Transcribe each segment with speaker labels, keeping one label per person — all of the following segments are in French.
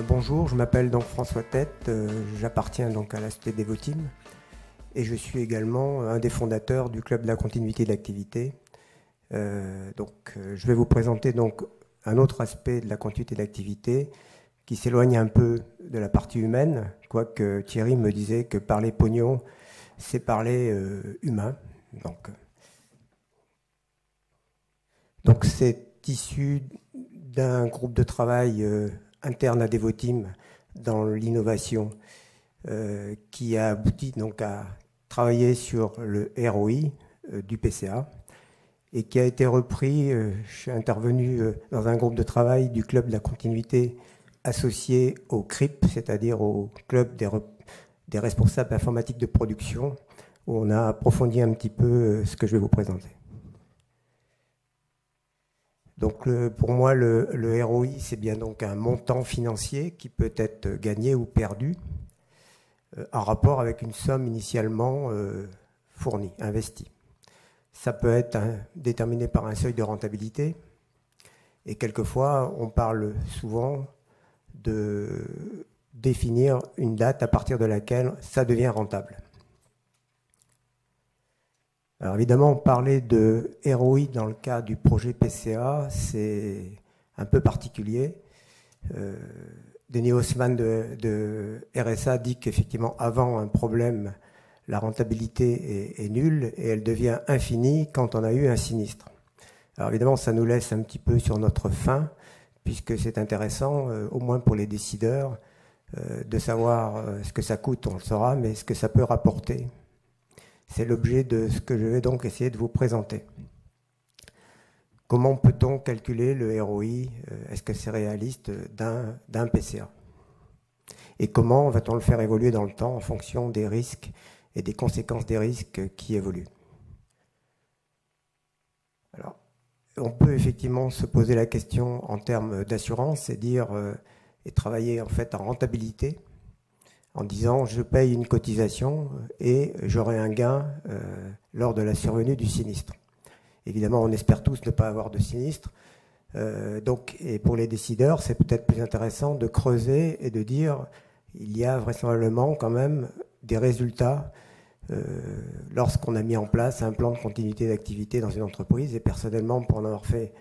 Speaker 1: Bonjour, je m'appelle donc François Tête, j'appartiens donc à la société Devoteam et je suis également un des fondateurs du club de la continuité d'activité. Je vais vous présenter donc un autre aspect de la continuité d'activité qui s'éloigne un peu de la partie humaine, quoique Thierry me disait que parler pognon, c'est parler humain. Donc c'est issu d'un groupe de travail interne à Devoteam dans l'innovation qui a abouti donc à travailler sur le ROI du PCA et qui a été repris. Je suis intervenu dans un groupe de travail du club de la continuité associé au CRIP, c'est-à-dire au club des responsables informatiques de production, où on a approfondi un petit peu ce que je vais vous présenter. Donc pour moi, le ROI, c'est bien donc un montant financier qui peut être gagné ou perdu en rapport avec une somme initialement fournie, investie. Ça peut être déterminé par un seuil de rentabilité et quelquefois, on parle souvent de définir une date à partir de laquelle ça devient rentable. Alors évidemment, parler de ROI dans le cas du projet PCA, c'est un peu particulier. Denis Haussmann de RSA dit qu'effectivement, avant un problème, la rentabilité est nulle et elle devient infinie quand on a eu un sinistre. Alors évidemment, ça nous laisse un petit peu sur notre faim, puisque c'est intéressant, au moins pour les décideurs, de savoir ce que ça coûte, on le saura, mais ce que ça peut rapporter. C'est l'objet de ce que je vais donc essayer de vous présenter. Comment peut-on calculer le ROI? Est-ce que c'est réaliste d'un PCA? Et comment va-t-on le faire évoluer dans le temps en fonction des risques et des conséquences des risques qui évoluent? Alors, on peut effectivement se poser la question en termes d'assurance et dire et travailler en fait en rentabilité, en disant je paye une cotisation et j'aurai un gain lors de la survenue du sinistre. Évidemment, on espère tous ne pas avoir de sinistre. Et pour les décideurs, c'est peut-être plus intéressant de creuser et de dire il y a vraisemblablement quand même des résultats lorsqu'on a mis en place un plan de continuité d'activité dans une entreprise. Et personnellement, pour en avoir fait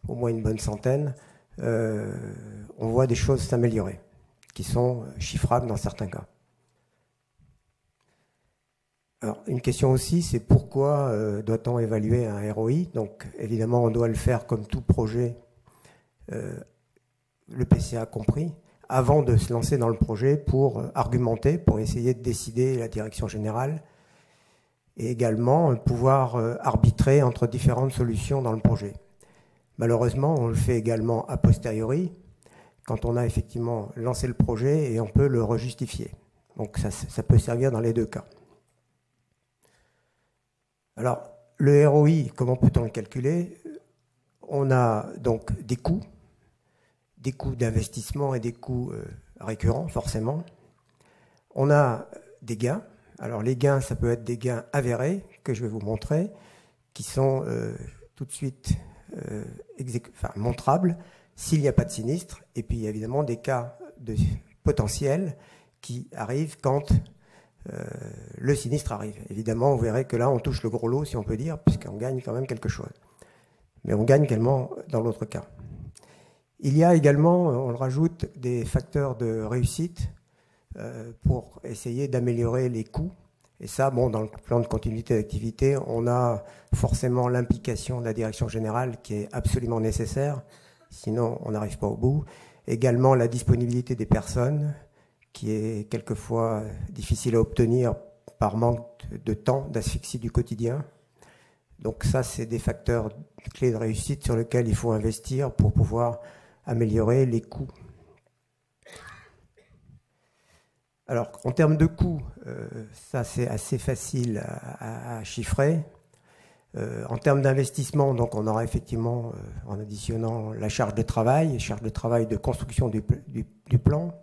Speaker 1: au moins une bonne centaine, on voit des choses s'améliorer, qui sont chiffrables dans certains cas. Alors, une question aussi, c'est pourquoi doit-on évaluer un ROI? Donc, évidemment, on doit le faire comme tout projet, le PCA compris, avant de se lancer dans le projet pour argumenter, pour essayer de décider la direction générale et également pouvoir arbitrer entre différentes solutions dans le projet. Malheureusement, on le fait également a posteriori, quand on a effectivement lancé le projet et on peut le rejustifier. Donc ça peut servir dans les deux cas. Alors, le ROI, comment peut-on le calculer? On a donc des coûts d'investissement et des coûts récurrents, forcément. On a des gains. Alors, les gains, ça peut être des gains avérés, que je vais vous montrer, qui sont tout de suite montrables s'il n'y a pas de sinistre. Et puis, il y a évidemment des cas potentiels qui arrivent quand le sinistre arrive. Évidemment, vous verrez que là, on touche le gros lot, si on peut dire, puisqu'on gagne quand même quelque chose. Mais on gagne également dans l'autre cas. Il y a également, on le rajoute, des facteurs de réussite pour essayer d'améliorer les coûts. Et ça, bon, dans le plan de continuité d'activité, on a forcément l'implication de la direction générale qui est absolument nécessaire, sinon on n'arrive pas au bout. Également la disponibilité des personnes, qui est quelquefois difficile à obtenir par manque de temps, d'asphyxie du quotidien. Donc ça, c'est des facteurs clés de réussite sur lesquels il faut investir pour pouvoir améliorer les coûts. Alors, en termes de coûts, ça c'est assez facile à chiffrer. En termes d'investissement, donc on aura effectivement, en additionnant la charge de travail de construction du plan,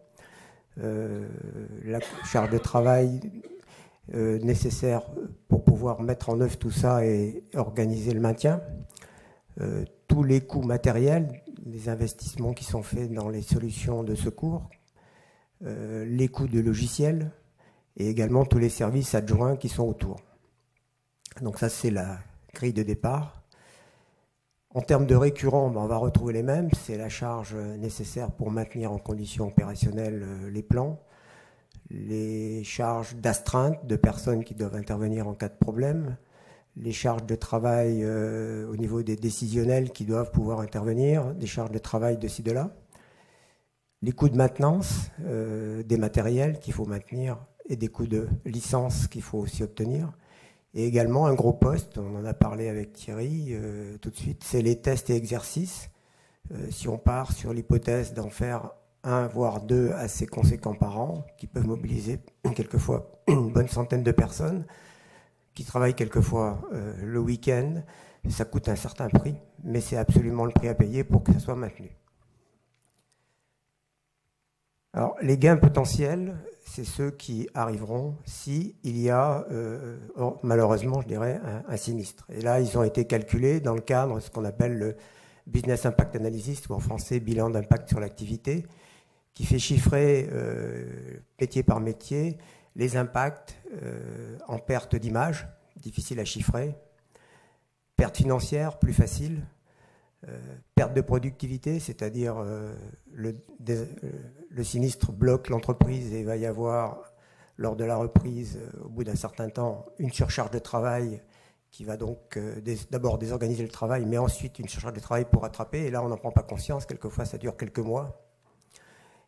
Speaker 1: la charge de travail nécessaire pour pouvoir mettre en œuvre tout ça et organiser le maintien, tous les coûts matériels, les investissements qui sont faits dans les solutions de secours, les coûts de logiciels et également tous les services adjoints qui sont autour. Donc ça, c'est la grille de départ. En termes de récurrents, on va retrouver les mêmes. C'est la charge nécessaire pour maintenir en conditions opérationnelles les plans, les charges d'astreinte de personnes qui doivent intervenir en cas de problème, les charges de travail au niveau des décisionnels qui doivent pouvoir intervenir, des charges de travail de ci, de là, les coûts de maintenance des matériels qu'il faut maintenir et des coûts de licence qu'il faut aussi obtenir. Et également un gros poste, on en a parlé avec Thierry tout de suite, c'est les tests et exercices. Si on part sur l'hypothèse d'en faire 1 voire 2 assez conséquents par an, qui peuvent mobiliser quelquefois une bonne centaine de personnes, qui travaillent quelquefois le week-end, ça coûte un certain prix, mais c'est absolument le prix à payer pour que ça soit maintenu. Alors, les gains potentiels, c'est ceux qui arriveront si il y a, malheureusement, je dirais, un sinistre. Et là, ils ont été calculés dans le cadre de ce qu'on appelle le Business Impact Analysis, ou en français, bilan d'impact sur l'activité, qui fait chiffrer, métier par métier, les impacts en perte d'image, difficile à chiffrer, perte financière, plus facile, perte de productivité, c'est-à-dire le sinistre bloque l'entreprise et il va y avoir, lors de la reprise, au bout d'un certain temps, une surcharge de travail qui va donc d'abord désorganiser le travail, mais ensuite une surcharge de travail pour rattraper. Et là, on n'en prend pas conscience. Quelquefois, ça dure quelques mois.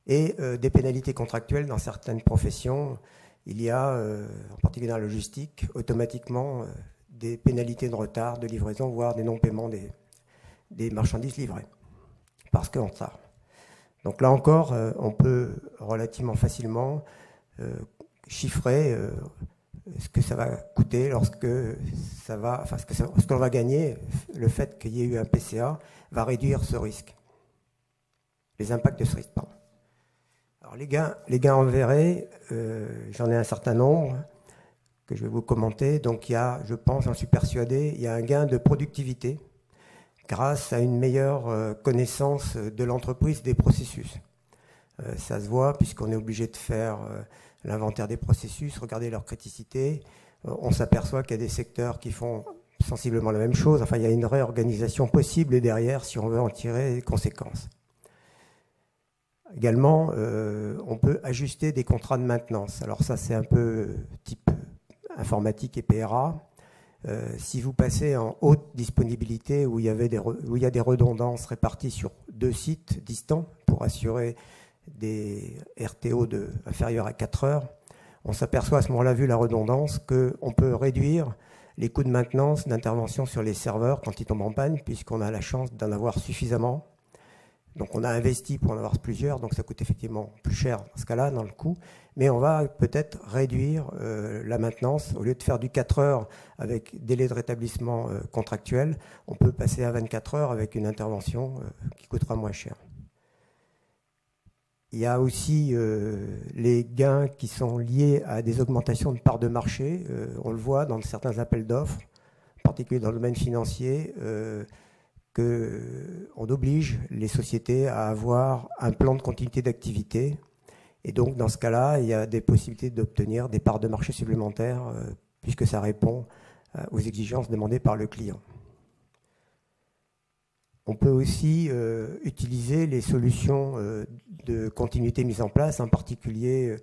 Speaker 1: Et des pénalités contractuelles dans certaines professions. Il y a, en particulier dans la logistique, automatiquement des pénalités de retard, de livraison, voire des non-paiements des marchandises livrées, parce qu'en retard. Donc là encore, on peut relativement facilement chiffrer ce que ça va coûter lorsque ça va, enfin ce qu'on va gagner. Le fait qu'il y ait eu un PCA va réduire ce risque, les impacts de ce risque. Pardon. Alors les gains enverrés, j'en ai un certain nombre que je vais vous commenter. Donc il y a, je pense, j'en suis persuadé, il y a un gain de productivité grâce à une meilleure connaissance de l'entreprise, des processus. Ça se voit puisqu'on est obligé de faire l'inventaire des processus, regarder leur criticité. On s'aperçoit qu'il y a des secteurs qui font sensiblement la même chose. Enfin, il y a une réorganisation possible derrière si on veut en tirer les conséquences. Également, on peut ajuster des contrats de maintenance. Alors ça, c'est un peu type informatique et PRA. Si vous passez en haute disponibilité où il y a des redondances réparties sur 2 sites distants pour assurer des RTO inférieurs à 4 heures, on s'aperçoit à ce moment-là, vu la redondance, qu'on peut réduire les coûts de maintenance, d'intervention sur les serveurs quand ils tombent en panne, puisqu'on a la chance d'en avoir suffisamment. Donc on a investi pour en avoir plusieurs, donc ça coûte effectivement plus cher dans ce cas-là, dans le coût. Mais on va peut-être réduire la maintenance. Au lieu de faire du 4 heures avec délai de rétablissement contractuel, on peut passer à 24 heures avec une intervention qui coûtera moins cher. Il y a aussi les gains qui sont liés à des augmentations de parts de marché. On le voit dans certains appels d'offres, en particulier dans le domaine financier, qu'on oblige les sociétés à avoir un plan de continuité d'activité. Et donc, dans ce cas-là, il y a des possibilités d'obtenir des parts de marché supplémentaires puisque ça répond aux exigences demandées par le client. On peut aussi utiliser les solutions de continuité mises en place, en particulier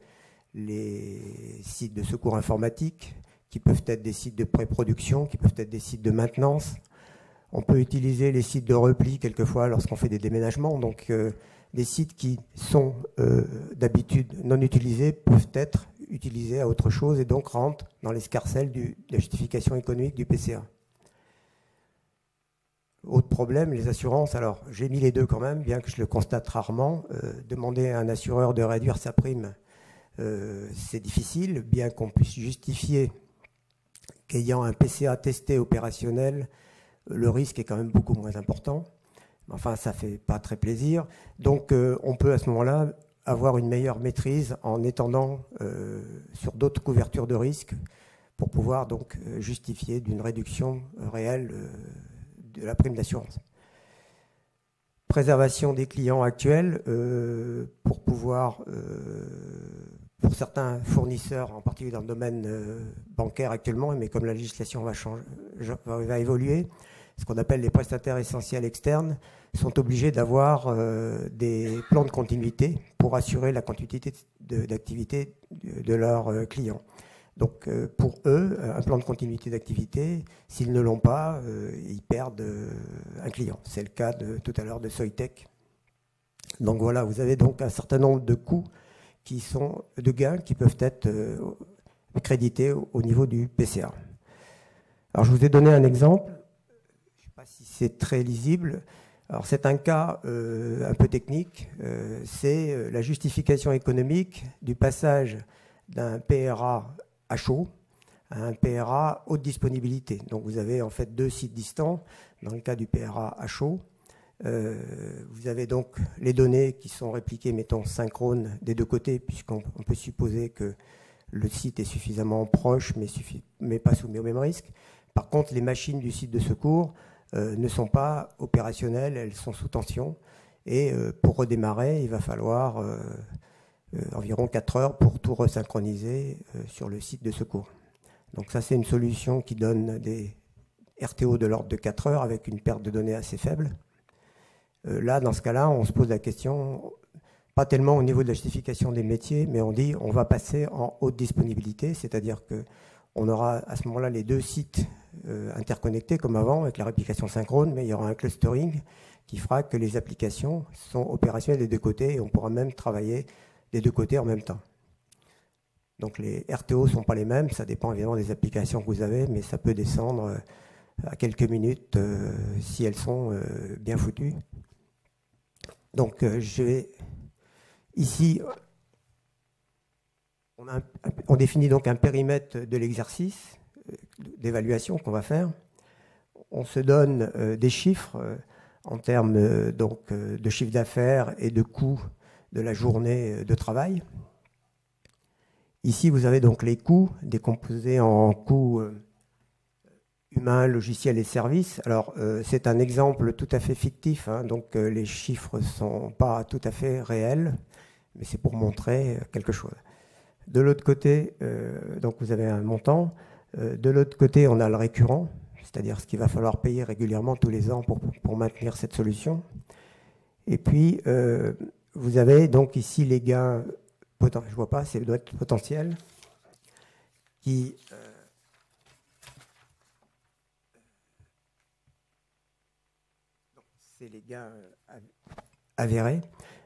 Speaker 1: les sites de secours informatique, qui peuvent être des sites de pré-production, qui peuvent être des sites de maintenance. On peut utiliser les sites de repli quelquefois lorsqu'on fait des déménagements. Donc des sites qui sont d'habitude non utilisés peuvent être utilisés à autre chose et donc rentrent dans l'escarcelle de la justification économique du PCA. Autre problème, les assurances. Alors j'ai mis les deux quand même, bien que je le constate rarement. Demander à un assureur de réduire sa prime, c'est difficile, bien qu'on puisse justifier qu'ayant un PCA testé opérationnel, le risque est quand même beaucoup moins important. Enfin, ça ne fait pas très plaisir. Donc, on peut à ce moment-là avoir une meilleure maîtrise en étendant sur d'autres couvertures de risque pour pouvoir donc justifier d'une réduction réelle de la prime d'assurance. préservation des clients actuels pour pouvoir, pour certains fournisseurs, en particulier dans le domaine bancaire actuellement, mais comme la législation va évoluer, ce qu'on appelle les prestataires essentiels externes sont obligés d'avoir des plans de continuité pour assurer la continuité d'activité de leurs clients. Donc pour eux, un plan de continuité d'activité, s'ils ne l'ont pas, ils perdent un client. C'est le cas tout à l'heure de Soitec. Donc voilà, vous avez donc un certain nombre de coûts de gains qui peuvent être crédités au niveau du PCA. Alors je vous ai donné un exemple, je ne sais pas si c'est très lisible. Alors c'est un cas un peu technique, c'est la justification économique du passage d'un PRA à chaud à un PRA haute disponibilité. Donc vous avez en fait deux sites distants. Dans le cas du PRA à chaud, vous avez donc les données qui sont répliquées, mettons, synchrones des deux côtés, puisqu'on peut supposer que le site est suffisamment proche, mais pas soumis au même risque. Par contre, les machines du site de secours ne sont pas opérationnelles, elles sont sous tension. Et pour redémarrer, il va falloir environ 4 heures pour tout resynchroniser sur le site de secours. Donc ça, c'est une solution qui donne des RTO de l'ordre de 4 heures avec une perte de données assez faible. Là, dans ce cas-là, on se pose la question, pas tellement au niveau de la justification des métiers, mais on dit on va passer en haute disponibilité, c'est-à-dire qu'on aura à ce moment-là les deux sites interconnectés comme avant avec la réplication synchrone, mais il y aura un clustering qui fera que les applications sont opérationnelles des deux côtés et on pourra même travailler des deux côtés en même temps. Donc les RTO ne sont pas les mêmes, ça dépend évidemment des applications que vous avez, mais ça peut descendre à quelques minutes si elles sont bien foutues. Donc je vais ici, on définit donc un périmètre de l'exercice d'évaluation qu'on va faire. On se donne des chiffres en termes donc, de chiffre d'affaires et de coûts de la journée de travail. Ici, vous avez donc les coûts décomposés en coûts humains, logiciels et services. Alors, c'est un exemple tout à fait fictif, hein, donc les chiffres ne sont pas tout à fait réels, mais c'est pour montrer quelque chose. De l'autre côté, donc vous avez un montant. De l'autre côté, on a le récurrent, c'est-à-dire ce qu'il va falloir payer régulièrement tous les ans pour maintenir cette solution. Et puis, vous avez donc ici les gains, je ne vois pas, ça doit être potentiel, qui c'est les gains avérés.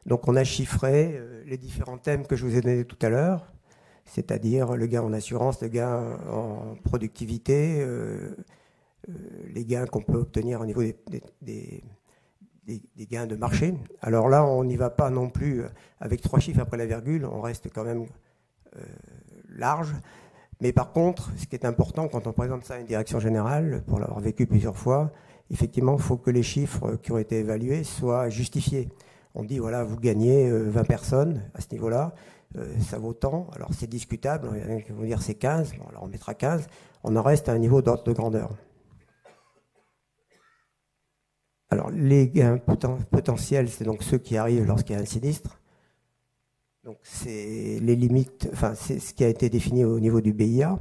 Speaker 1: Donc on a chiffré les différents thèmes que je vous ai donnés tout à l'heure, c'est-à-dire le gain en assurance, le gain en productivité, les gains qu'on peut obtenir au niveau des gains de marché. Alors là, on n'y va pas non plus avec 3 chiffres après la virgule, on reste quand même large. Mais par contre, ce qui est important quand on présente ça à une direction générale, pour l'avoir vécu plusieurs fois, effectivement, il faut que les chiffres qui ont été évalués soient justifiés. On dit, voilà, vous gagnez 20 personnes à ce niveau-là, ça vaut tant. Alors c'est discutable, il y en a qui vont dire c'est 15, bon, alors on mettra 15, on en reste à un niveau d'ordre de grandeur. Alors les gains potentiels, c'est donc ceux qui arrivent lorsqu'il y a un sinistre. Donc c'est les limites, enfin c'est ce qui a été défini au niveau du BIA.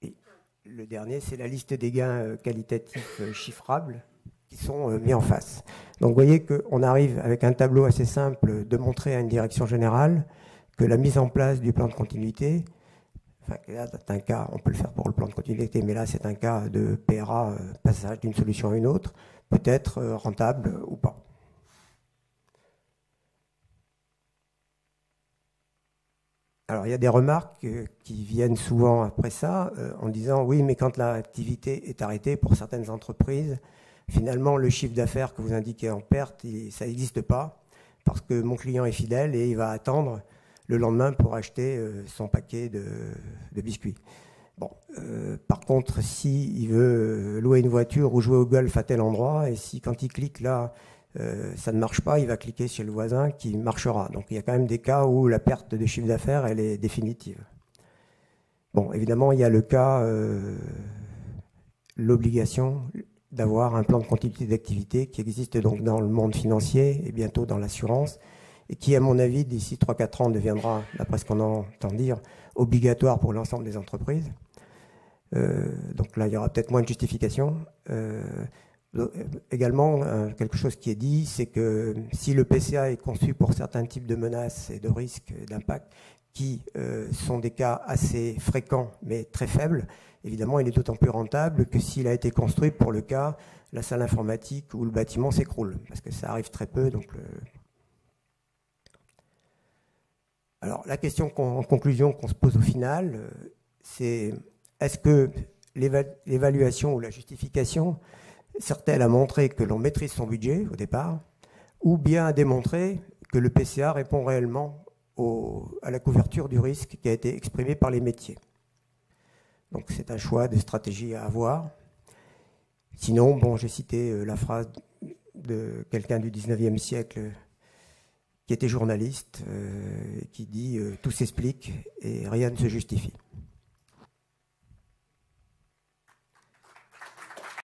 Speaker 1: Et le dernier, c'est la liste des gains qualitatifs chiffrables qui sont mis en face. Donc vous voyez qu'on arrive avec un tableau assez simple de montrer à une direction générale que la mise en place du plan de continuité, enfin là c'est un cas, on peut le faire pour le plan de continuité, mais là c'est un cas de PRA, passage d'une solution à une autre, peut être rentable ou pas. Alors il y a des remarques qui viennent souvent après ça en disant oui mais quand l'activité est arrêtée pour certaines entreprises, finalement le chiffre d'affaires que vous indiquez en perte, ça n'existe pas parce que mon client est fidèle et il va attendre le lendemain pour acheter son paquet de biscuits. Bon, par contre, s'il veut louer une voiture ou jouer au golf à tel endroit, et si quand il clique là, ça ne marche pas, il va cliquer chez le voisin qui marchera. Donc il y a quand même des cas où la perte de chiffre d'affaires, elle est définitive. Bon, évidemment, il y a le cas, l'obligation d'avoir un plan de continuité d'activité qui existe donc dans le monde financier et bientôt dans l'assurance, et qui, à mon avis, d'ici 3-4 ans, deviendra, d'après ce qu'on entend dire, obligatoire pour l'ensemble des entreprises. Donc là, il y aura peut-être moins de justification. Également, quelque chose qui est dit, c'est que si le PCA est conçu pour certains types de menaces et de risques d'impact, qui sont des cas assez fréquents mais très faibles, évidemment, il est d'autant plus rentable que s'il a été construit pour le cas, la salle informatique ou le bâtiment s'écroule, parce que ça arrive très peu. Donc Alors, la question en conclusion qu'on se pose au final, c'est est-ce que l'évaluation ou la justification sert-elle à montrer que l'on maîtrise son budget au départ, ou bien à démontrer que le PCA répond réellement à la couverture du risque qui a été exprimé par les métiers? Donc c'est un choix de stratégie à avoir. Sinon, bon, j'ai cité la phrase de quelqu'un du 19e siècle qui était journaliste, qui dit « tout s'explique et rien ne se justifie ».